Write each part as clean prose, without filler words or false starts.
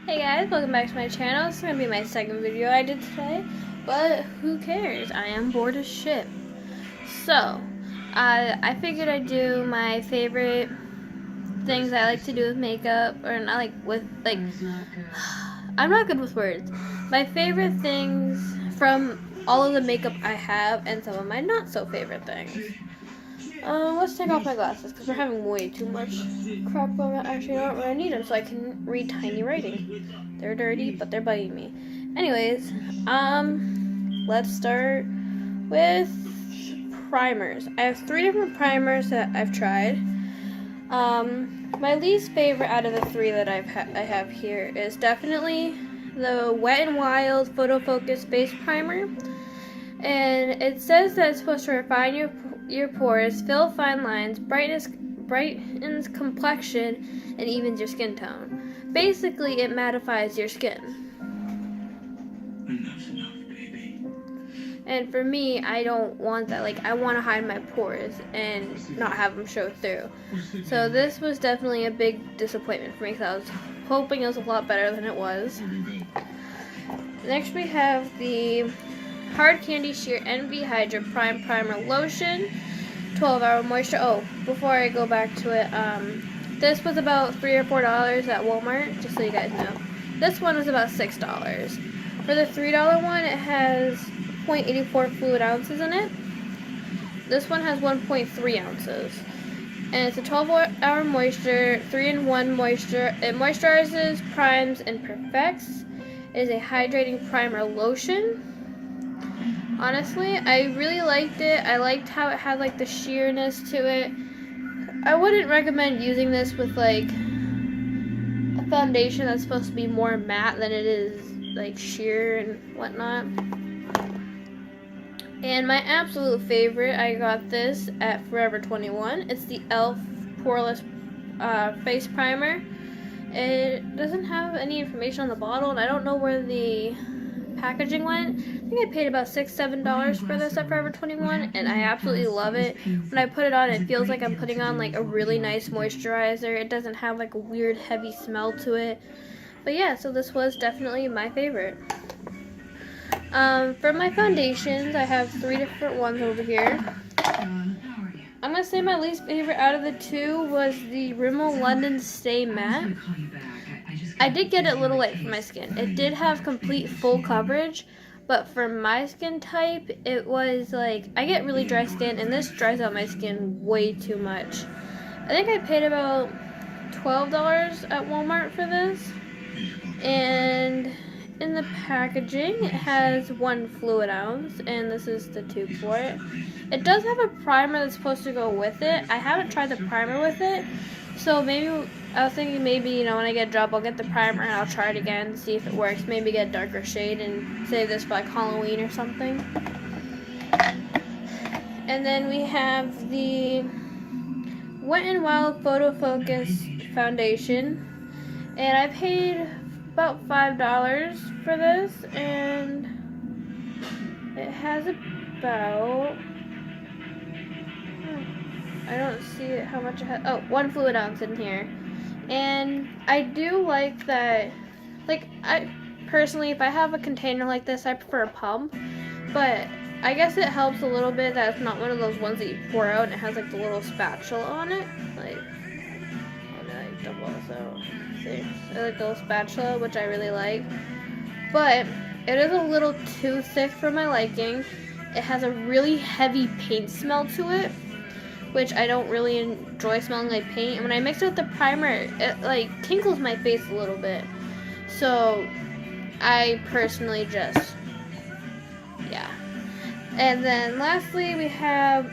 Hey guys, welcome back to my channel. This is going to be my second video I did today, but who cares? I am bored as shit. So, I figured I'd do my favorite things I like to do with makeup, or not like with, like, I'm not good with words. My favorite things from all of the makeup I have and some of my not so favorite things. Let's take off my glasses because we're having way too much crap going on. Actually, I don't really need them so I can read tiny writing. They're dirty, but they're biting me. Anyways, let's start with primers. I have 3 different primers that I've tried. My least favorite out of the 3 that I have here is definitely the Wet n Wild Photo Focus Face Primer. And it says that it's supposed to refine your pores, fill fine lines, brightens complexion, and evens your skin tone. Basically, it mattifies your skin. Enough's enough, baby. And for me, I don't want that. Like, I want to hide my pores and not have them show through. So this was definitely a big disappointment for me because I was hoping it was a lot better than it was. Next we have the Hard Candy Sheer Envy Hydra Prime Primer Lotion, 12-hour moisture. Oh, before I go back to it, this was about $3 or $4 at Walmart, just so you guys know. This one was about $6. For the $3 one, it has 0.84 fluid ounces in it. This one has 1.3 ounces. And it's a 12-hour moisture, 3-in-1 moisture. It moisturizes, primes, and perfects. It is a hydrating primer lotion. Honestly, I really liked it. I liked how it had like the sheerness to it. I wouldn't recommend using this with like a foundation that's supposed to be more matte than it is like sheer and whatnot. And my absolute favorite, I got this at Forever 21. It's the e.l.f. Poreless Face Primer. It doesn't have any information on the bottle, and I don't know where the packaging went. I think I paid about $6-7 for this at Forever 21, and I absolutely love it. When I put it on, it feels like I'm putting on like a really nice moisturizer. It doesn't have like a weird heavy smell to it. But yeah, so this was definitely my favorite. For my foundations, I have 3 different ones over here. I'm going to say my least favorite out of the 2 was the Rimmel London Stay Matte. I did get it a little light for my skin. It did have complete full coverage, but for my skin type, it was like, I get really dry skin, and this dries out my skin way too much. I think I paid about $12 at Walmart for this, and in the packaging, it has 1 fluid ounce, and this is the tube for it. It does have a primer that's supposed to go with it. I haven't tried the primer with it, so maybe, I was thinking maybe, you know, when I get a job, I'll get the primer and I'll try it again and see if it works. Maybe get a darker shade and save this for like Halloween or something. And then we have the Wet n Wild Photo Focus Foundation, and I paid about $5 for this, and it has about, I don't see how much it has. Oh, 1 fluid ounce in here. And I do like that, like, I personally, if I have a container like this, I prefer a pump, but I guess it helps a little bit that it's not one of those ones that you pour out and it has like the little spatula on it. Like, oh no, I double this out. See, I like the little spatula, which I really like, but it is a little too thick for my liking. It has a really heavy paint smell to it, which I don't really enjoy smelling like paint. And when I mix it with the primer, it like tinkles my face a little bit. So I personally just, yeah. And then lastly we have,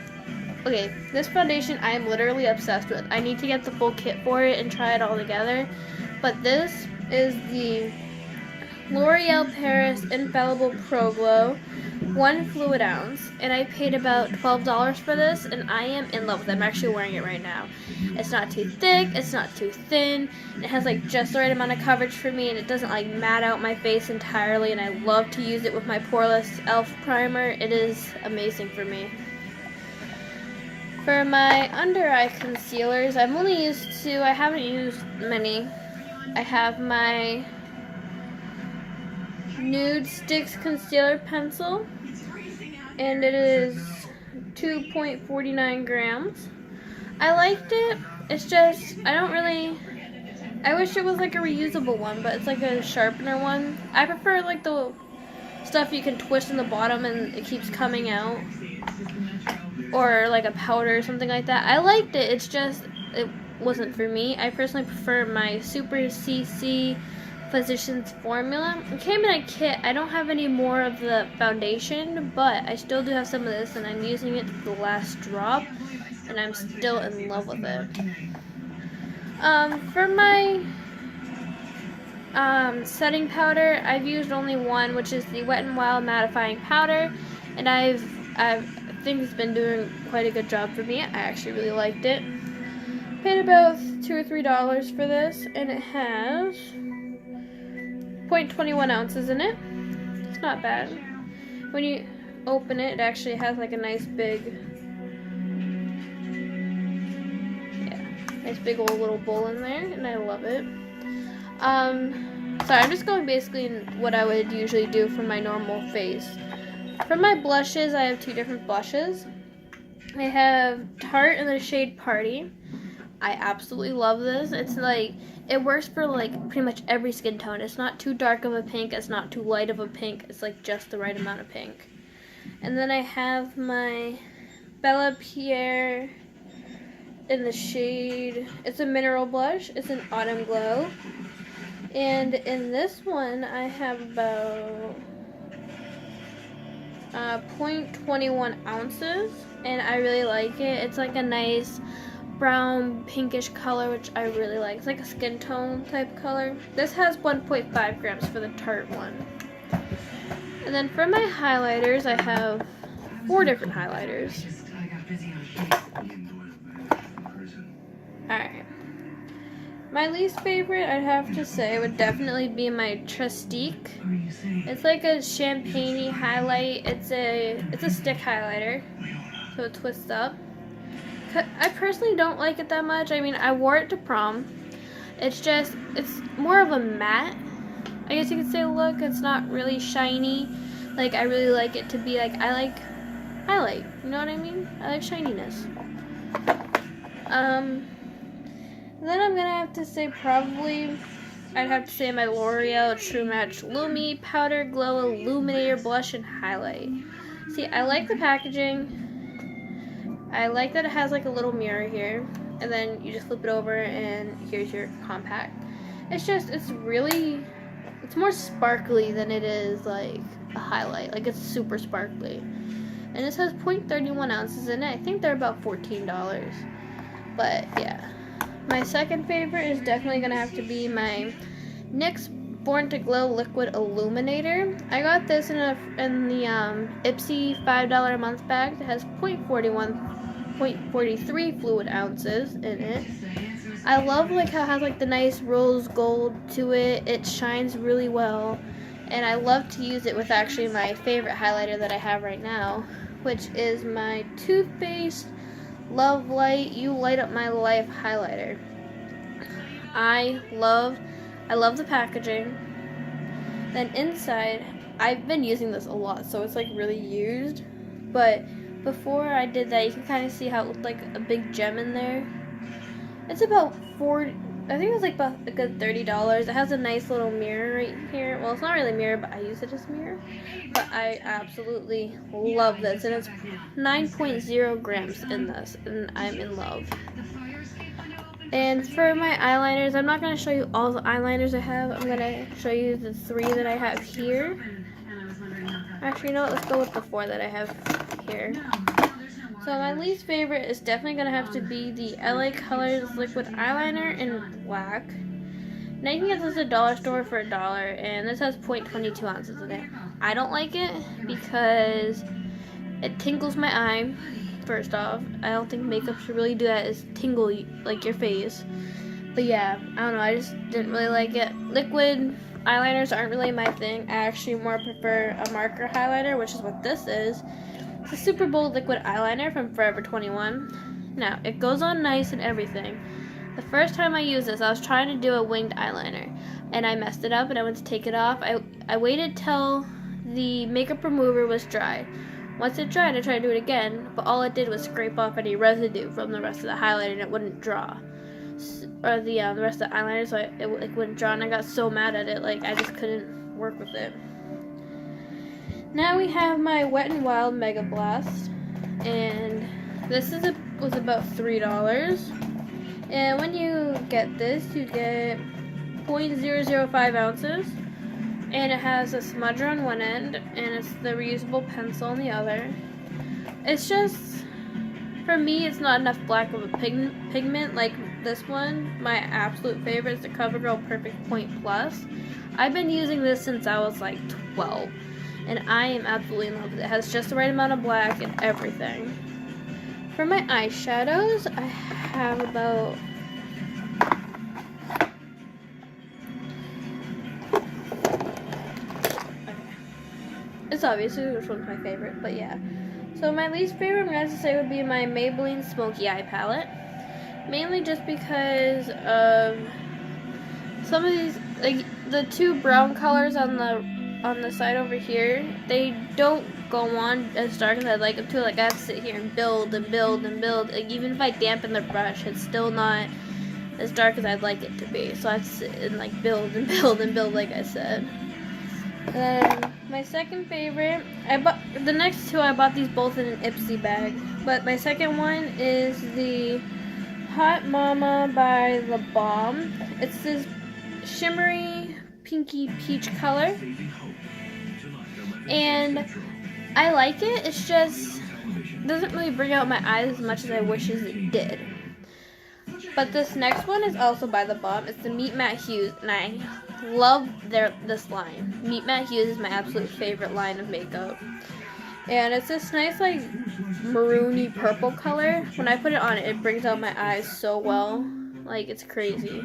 okay, this foundation I am literally obsessed with. I need to get the full kit for it and try it all together. But this is the L'Oreal Paris Infallible Pro Glow, 1 fluid ounce, and I paid about $12 for this, and I am in love with it. I'm actually wearing it right now. It's not too thick, it's not too thin, it has like just the right amount of coverage for me, and it doesn't like matte out my face entirely, and I love to use it with my poreless e.l.f. primer. It is amazing for me. For my under eye concealers, I've only used 2, I haven't used many. I have my Nude Sticks Concealer Pencil, and it is 2.49 grams. I liked it. It's just, I wish it was like a reusable one, but it's like a sharpener one. I prefer like the stuff you can twist in the bottom and it keeps coming out. Or like a powder or something like that. I liked it, it's just, it wasn't for me. I personally prefer my Super CC Physicians Formula. It came in a kit. I don't have any more of the foundation, but I still do have some of this, and I'm using it to the last drop, and I'm still in love with it. For my setting powder, I've used only one, which is the Wet n Wild mattifying powder, and I think it's been doing quite a good job for me. I actually really liked it. Paid about $2 or $3 for this, and it has 0.21 ounces in it. It's not bad. When you open it, it actually has like a nice big, nice big old little bowl in there, and I love it. Sorry, I'm just going basically in what I would usually do for my normal face. For my blushes, I have two different blushes. I have Tarte in the shade Party. I absolutely love this. It's like, it works for like pretty much every skin tone. It's not too dark of a pink, it's not too light of a pink. It's like just the right amount of pink. And then I have my Bella Pierre in the shade, it's a mineral blush. It's an Autumn Glow. And in this one, I have about 0.21 ounces, and I really like it. It's like a nice brown pinkish color, which I really like. It's like a skin tone type color. This has 1.5 grams for the Tarte one. And then for my highlighters, I have 4 different highlighters. Alright. My least favorite, I'd have to say, would definitely be my Trustique. It's like a champagne-y highlight. It's a stick highlighter, so it twists up. I personally don't like it that much. I mean, I wore it to prom. It's more of a matte, I guess you could say, look. It's not really shiny. Like, I really like it to be like, I like highlight, you know what I mean? I like shininess. Then I'm gonna have to say probably, I'd have to say my L'Oreal True Match Lumi Powder Glow Illuminator Blush and Highlight. See, I like the packaging. I like that it has like a little mirror here, and then you just flip it over and here's your compact. It's more sparkly than it is like a highlight. Like, it's super sparkly. And this has 0.31 ounces in it. I think they're about $14. But yeah. My second favorite is definitely going to have to be my NYX Born to Glow Liquid Illuminator. I got this in the Ipsy $5 a month bag. It has 0.43 fluid ounces in it. I love like how it has like the nice rose gold to it. It shines really well. And I love to use it with actually my favorite highlighter that I have right now, which is my Too Faced Love Light You Light Up My Life highlighter. I love the packaging. Then inside, I've been using this a lot, so it's like really used. But before I did that, you can kind of see how it looked like a big gem in there. It's about I think it was like about a good $30. It has a nice little mirror right here. Well, it's not really a mirror, but I use it as a mirror. But I absolutely love this, and it's 9.0 grams in this, and I'm in love. And for my eyeliners, I'm not going to show you all the eyeliners I have. I'm going to show you the 3 that I have here. Actually, you know what? Let's go with the 4 that I have here. So my least favorite is definitely going to have to be the LA Colors Liquid Eyeliner in black. Now you can get this at the dollar store for $1, and this has 0.22 ounces in it. I don't like it because it tingles my eye, first off. I don't think makeup should really do that, is tingle like your face. But yeah, I don't know, I just didn't really like it. Liquid eyeliners aren't really my thing. I actually more prefer a marker highlighter, which is what this is. It's a Super Bold Liquid Eyeliner from Forever 21. Now, it goes on nice and everything. The first time I used this, I was trying to do a winged eyeliner. and I messed it up and I went to take it off. I waited till the makeup remover was dry. Once it dried, I tried to do it again, but all it did was scrape off any residue from the rest of the highlighter and it wouldn't draw. Or the rest of the eyeliner, so it wouldn't draw, and I got so mad at it, like I just couldn't work with it. Now we have my Wet n Wild Mega Blast, and this was about $3. And when you get this, you get 0.005 ounces, and it has a smudger on one end, and it's the reusable pencil on the other. It's just, for me, it's not enough black of a pigment like this one. My absolute favorite is the CoverGirl Perfect Point Plus. I've been using this since I was like 12, and I am absolutely in love with it. It has just the right amount of black and everything. For my eyeshadows, I have about it's obvious which one's my favorite, but yeah. So my least favorite, I'm going to have to say, would be my Maybelline Smoky Eye Palette. Mainly just because of some of these, like the two brown colors on the side over here, they don't go on as dark as I'd like them to. Like I have to sit here and build and build and build. Like even if I dampen the brush, it's still not as dark as I'd like it to be. So I have to sit and like build and build and build, like I said. Then my second favorite, the next two I bought these both in an Ipsy bag, but my second one is the Hot Mama by The Balm. It's this shimmery pinky peach color, and I like it. It's just doesn't really bring out my eyes as much as I wish it did. But this next one is also by The Balm. It's the Meet Matte Hues, and I love this line. Meet Matte Hues is my absolute favorite line of makeup. And it's this nice, like, maroony purple color. When I put it on, it brings out my eyes so well. Like, it's crazy.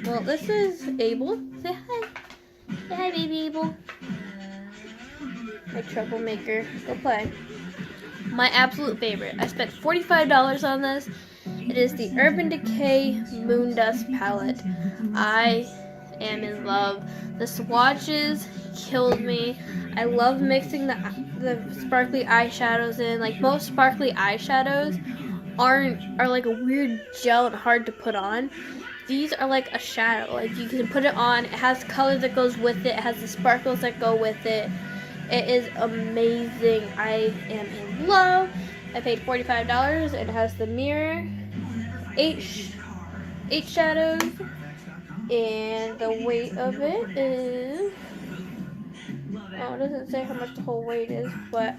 Well, this is Abel. Say hi. Say hi, baby Abel. My troublemaker. Go play. My absolute favorite. I spent $45 on this. It is the Urban Decay Moondust Palette. I am in love. The swatches killed me. I love mixing the sparkly eyeshadows in. Like most sparkly eyeshadows are like a weird gel and hard to put on. These are like a shadow. Like you can put it on. It has color that goes with it. It has the sparkles that go with it. It is amazing. I am in love. I paid $45. It has the mirror, 8 shadows, and the weight of it is, oh, it doesn't say how much the whole weight is, but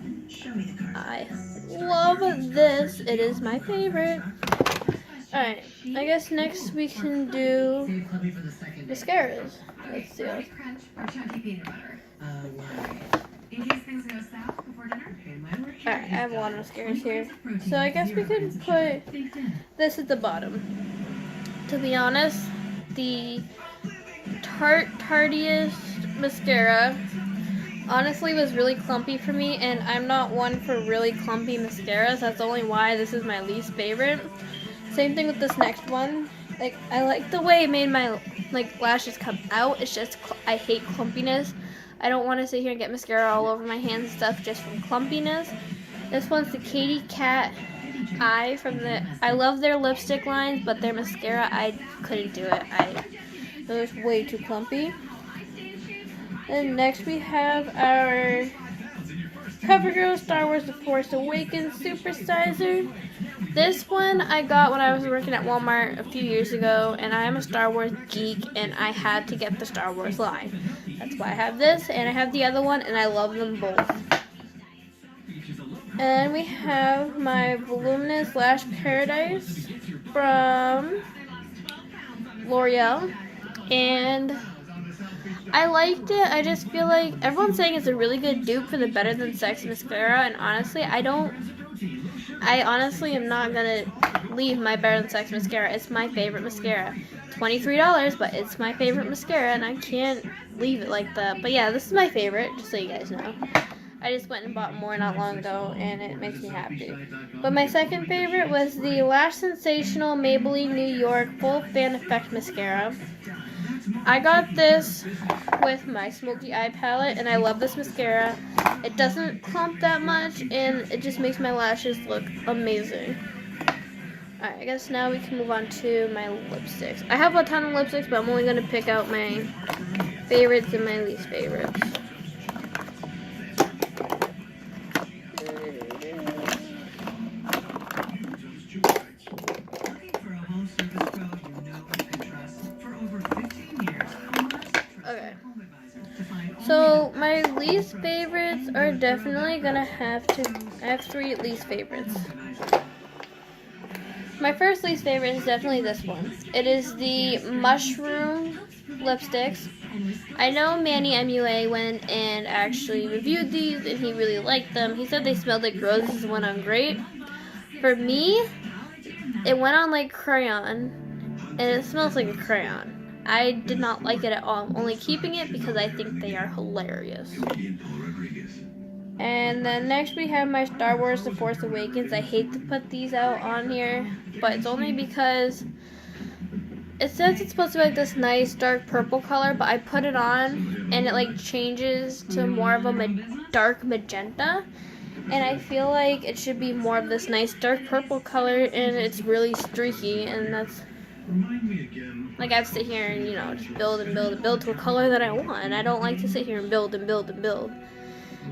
I love this. It is my favorite. Alright, I guess next we can do mascaras. Let's see. Alright, I have a lot of mascaras here. So I guess we could put this at the bottom. To be honest, the Tartiest mascara honestly was really clumpy for me, and I'm not one for really clumpy mascaras. That's only why this is my least favorite. Same thing with this next one. Like, I like the way it made my lashes come out. It's just I hate clumpiness. I don't want to sit here and get mascara all over my hands and stuff just from clumpiness. This one's the Katy Kat Eye I love their lipstick lines, but their mascara, I couldn't do it. It was way too clumpy. And next we have our CoverGirl Star Wars The Force Awakens Supersizer. This one I got when I was working at Walmart a few years ago, and I am a Star Wars geek, and I had to get the Star Wars line. That's why I have this, and I have the other one, and I love them both. And we have my Voluminous Lash Paradise from L'Oreal, and I liked it. I just feel like everyone's saying it's a really good dupe for the Better Than Sex mascara, and honestly, I honestly am not gonna leave my Better Than Sex mascara. It's my favorite mascara. $23, but it's my favorite mascara, and I can't leave it like that. But yeah, this is my favorite, just so you guys know. I just went and bought more not long ago, and it makes me happy. But my second favorite was the Lash Sensational Maybelline New York Full Fan Effect Mascara. I got this with my smoky eye palette, and I love this mascara. It doesn't clump that much, and it just makes my lashes look amazing. Alright, I guess now we can move on to my lipsticks. I have a ton of lipsticks, but I'm only going to pick out my favorites and my least favorites. Okay. So my least favorites are definitely gonna I have 3 least favorites. My first least favorite is definitely this one. It is the mushroom lipsticks. I know Manny MUA went and actually reviewed these, and he really liked them. He said they smelled like roses and went on great. For me, it went on like crayon, and it smells like a crayon. I did not like it at all. I'm only keeping it because I think they are hilarious. And then next we have my Star Wars The Force Awakens. I hate to put these out on here, but it's only because it says it's supposed to be like this nice dark purple color, but I put it on and it like changes to more of a dark magenta. And I feel like it should be more of this nice dark purple color, and it's really streaky, and that's like I have to sit here and, you know, just build and build and build to a color that I want, and I don't like to sit here and build and build and build.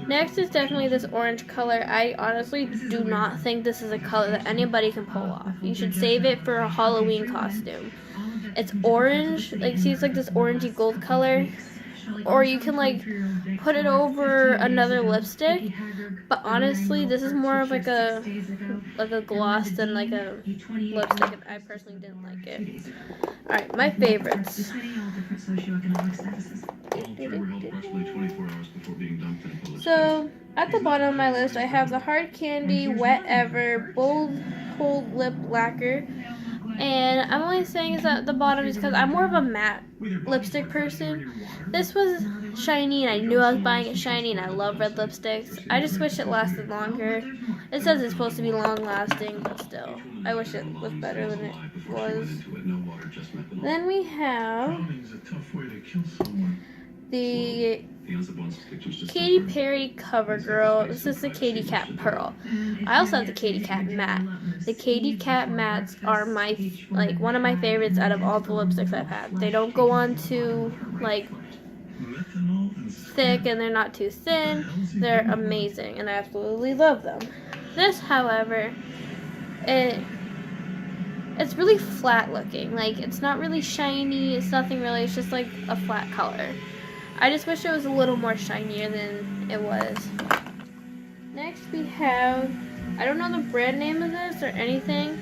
Next is definitely this orange color. I honestly do not think this is a color that anybody can pull off. You should save it for a Halloween costume. It's orange, like see, it's like this orangey gold color, or you can like put it over another lipstick. But honestly, this is more of like a gloss than like a lipstick, and I personally didn't like it. Alright, my favorites. So, at the bottom of my list, I have the Hard Candy Wet Ever Bold Hold Lip Lacquer. And I'm only saying it's at the bottom just because I'm more of a matte lipstick person. This was shiny, and I knew I was buying it shiny, and I love red lipsticks. I just wish it lasted longer. It says it's supposed to be long lasting, but still, I wish it was better than it was. Then we have the Katy Perry CoverGirl. This is the Katy Cat Pearl. I also have the Katy Cat Matte. The Katy Cat Mattes are one of my favorites out of all the lipsticks I've had. They don't go on too thick, and they're not too thin. They're amazing, and I absolutely love them. This, however, it's really flat looking. Like, it's not really shiny. It's nothing really. It's just like a flat color. I just wish it was a little more shinier than it was. Next we have, I don't know the brand name of this or anything,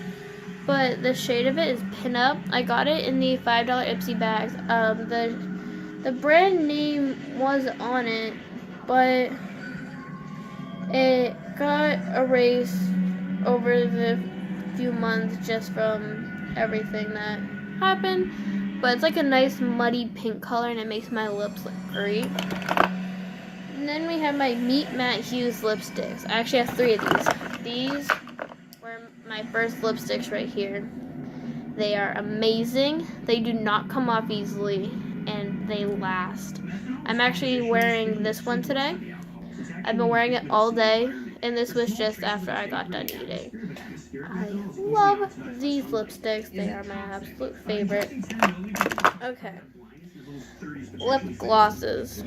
but the shade of it is Pin Up. I got it in the $5 Ipsy bags. The brand name was on it, but it got erased over the few months just from everything that happened. But it's like a nice muddy pink color, and it makes my lips look great. And then we have my Meet Matte Hues lipsticks. I actually have 3 of these. These were my first lipsticks right here. They are amazing. They do not come off easily, and they last. I'm actually wearing this one today. I've been wearing it all day, and this was just after I got done eating. I love these lipsticks. They are my absolute favorite. Okay. Lip glosses.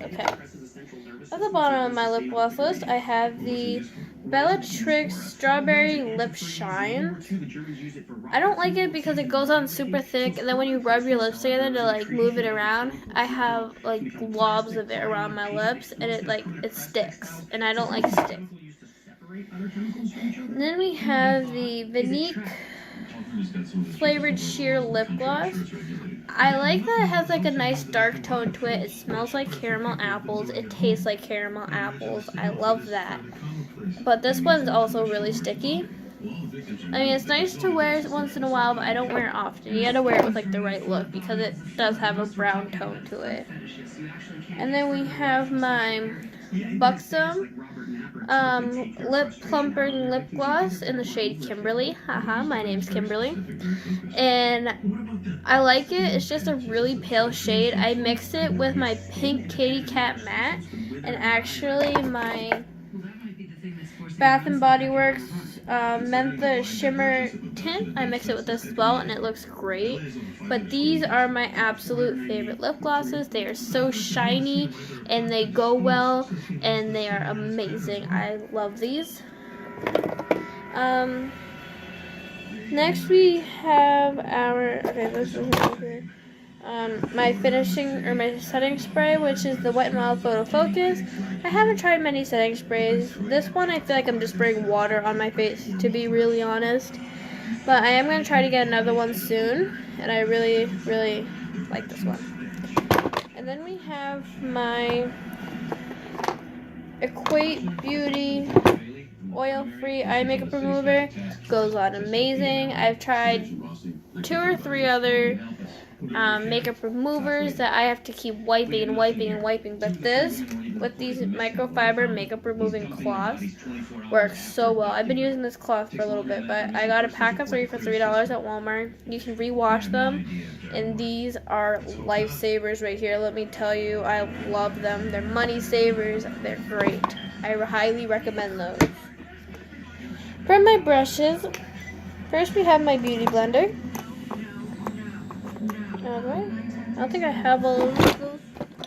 Okay. At the bottom of my lip gloss list, I have the Bellatrix Strawberry Lip Shine. I don't like it because it goes on super thick, and then when you rub your lips together to like move it around, I have like globs of it around my lips, and it sticks, and I don't like stick. And then we have the Vinique Flavored Sheer Lip Gloss. I like that it has like a nice dark tone to it. It smells like caramel apples. It tastes like caramel apples. I love that. But this one's also really sticky. I mean, it's nice to wear once in a while, but I don't wear it often. You gotta wear it with like the right look because it does have a brown tone to it. And then we have my Buxom Lip Plumping Lip Gloss in the shade Kimberly. Haha, my name's Kimberly. And I like it. It's just a really pale shade. I mixed it with my pink Kitty Cat matte and actually my Bath and Body Works Mentha Shimmer tint. I mix it with this as well, and it looks great. But these are my absolute favorite lip glosses. They are so shiny, and they go well, and they are amazing. I love these. Next we have our, okay, this is right here. My finishing or my setting spray, which is the Wet n Wild Photo Focus. I haven't tried many setting sprays. This one I feel like I'm just spraying water on my face, to be really honest. But I am going to try to get another one soon, and I really, really like this one. And then we have my Equate Beauty oil-free eye makeup remover. Goes on amazing. I've tried 2 or 3 other makeup removers that I have to keep wiping and wiping and wiping, but this, with these microfiber makeup removing cloths, works so well. I've been using this cloth for a little bit, but I got a pack of 3 for $3 at Walmart. You can rewash them, and these are lifesavers right here. Let me tell you, I love them. They're money savers. They're great. I highly recommend those. For my brushes, first we have my beauty blender. Alright. I don't think I have all of those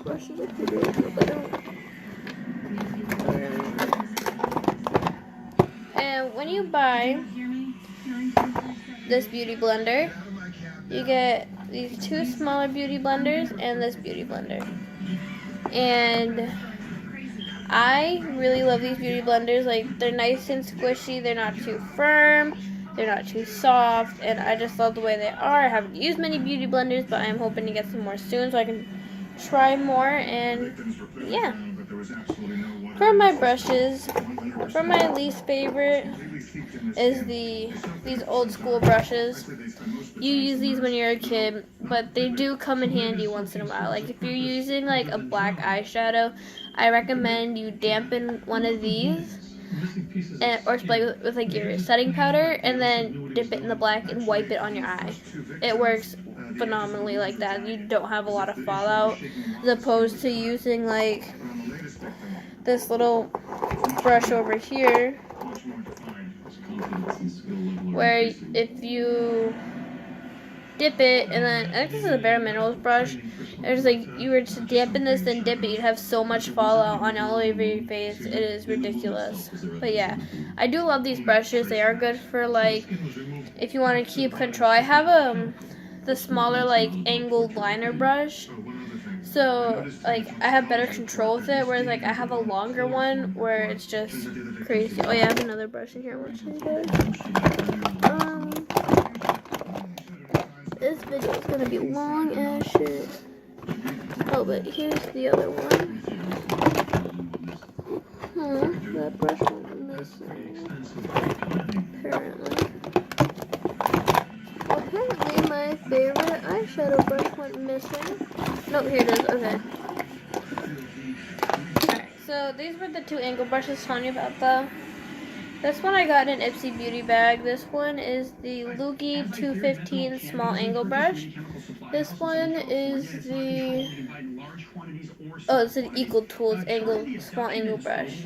brushes up here. I don't. And when you buy this beauty blender, you get these 2 smaller beauty blenders and this beauty blender. And I really love these beauty blenders. Like, they're nice and squishy. They're not too firm. They're not too soft, and I just love the way they are. I haven't used many beauty blenders, but I'm hoping to get some more soon so I can try more, and yeah. For my brushes, for my least favorite is these old school brushes. You use these when you're a kid, but they do come in handy once in a while. Like, if you're using like a black eyeshadow, I recommend you dampen one of these. Or spray with like your setting powder, and then dip it in the black and wipe it on your eye. It works phenomenally like that. You don't have a lot of fallout, as opposed to using like this little brush over here, where if you dip it, and then I think this is a Bare Minerals brush. It's like you were to dampen this then dip it, you'd have so much fallout on all over your face. It is ridiculous. But yeah, I do love these brushes. They are good for like if you want to keep control. I have the smaller like angled liner brush, so like I have better control with it. Whereas like I have a longer one where it's just crazy. Oh yeah, I have another brush in here. What's in here? This video is gonna be long as shit. Oh, but here's the other one. That brush went missing. Apparently my favorite eyeshadow brush went missing. No, here it is. Okay. Alright, so these were the 2 angle brushes telling you about the. This one I got in an Ipsy beauty bag. This one is the Loogie 215 small angle brush. This one is it's an Equal Tools small angle brush.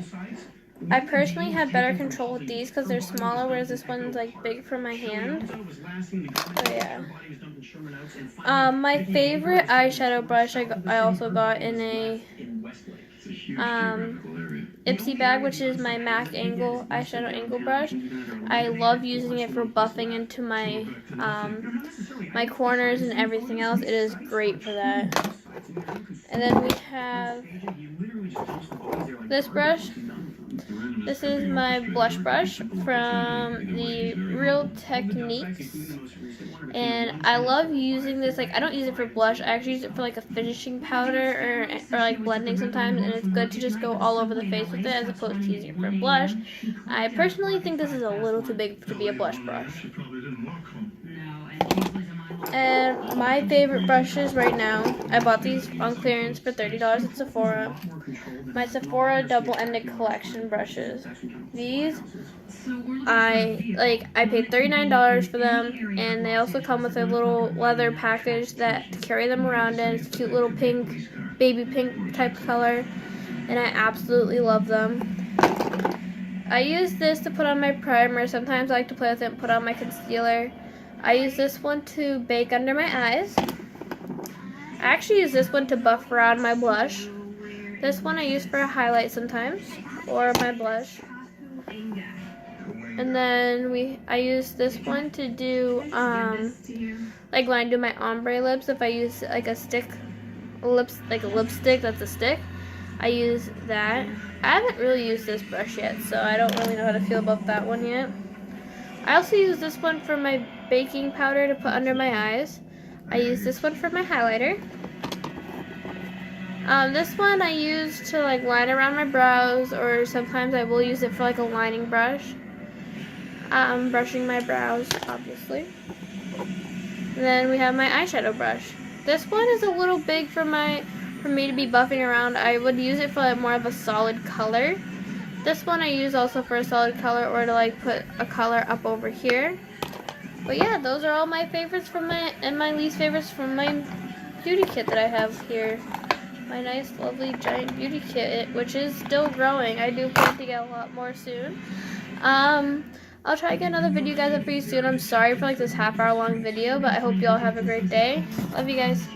I personally have better control with these because they're smaller, whereas this one's like big for my hand. So yeah. My favorite eyeshadow brush I also got in a Ipsy bag, which is my MAC angle eyeshadow angle brush. I love using it for buffing into my my corners and everything else. It is great for that. And then we have this brush. This is my blush brush from the Real Techniques, and I love using this. Like, I don't use it for blush. I actually use it for like a finishing powder or like blending sometimes, and it's good to just go all over the face with it as opposed to using it for blush. I personally think this is a little too big to be a blush brush. And my favorite brushes right now, I bought these on clearance for $30 at Sephora. my Sephora double-ended collection brushes. These, I paid $39 for them, and they also come with a little leather package that to carry them around in. It's a cute little pink, baby pink type color, and I absolutely love them. I use this to put on my primer. Sometimes I like to play with it and put on my concealer. I use this one to bake under my eyes. I actually use this one to buff around my blush. This one I use for a highlight sometimes, or my blush. And then I use this one to do, like when I do my ombre lips, if I use like a stick, like a lipstick that's a stick, I use that. I haven't really used this brush yet, so I don't really know how to feel about that one yet. I also use this one for my baking powder to put under my eyes. I use this one for my highlighter. This one I use to like line around my brows, or sometimes I will use it for like a lining brush. Brushing my brows, obviously. And then we have my eyeshadow brush. This one is a little big for me to be buffing around. I would use it for like more of a solid color. This one I use also for a solid color, or to like put a color up over here. But yeah, those are all my favorites from my least favorites from my beauty kit that I have here. My nice, lovely, giant beauty kit, which is still growing. I do plan to get a lot more soon. I'll try to get another video guys up for you soon. I'm sorry for like this half-hour long video, but I hope you all have a great day. Love you guys.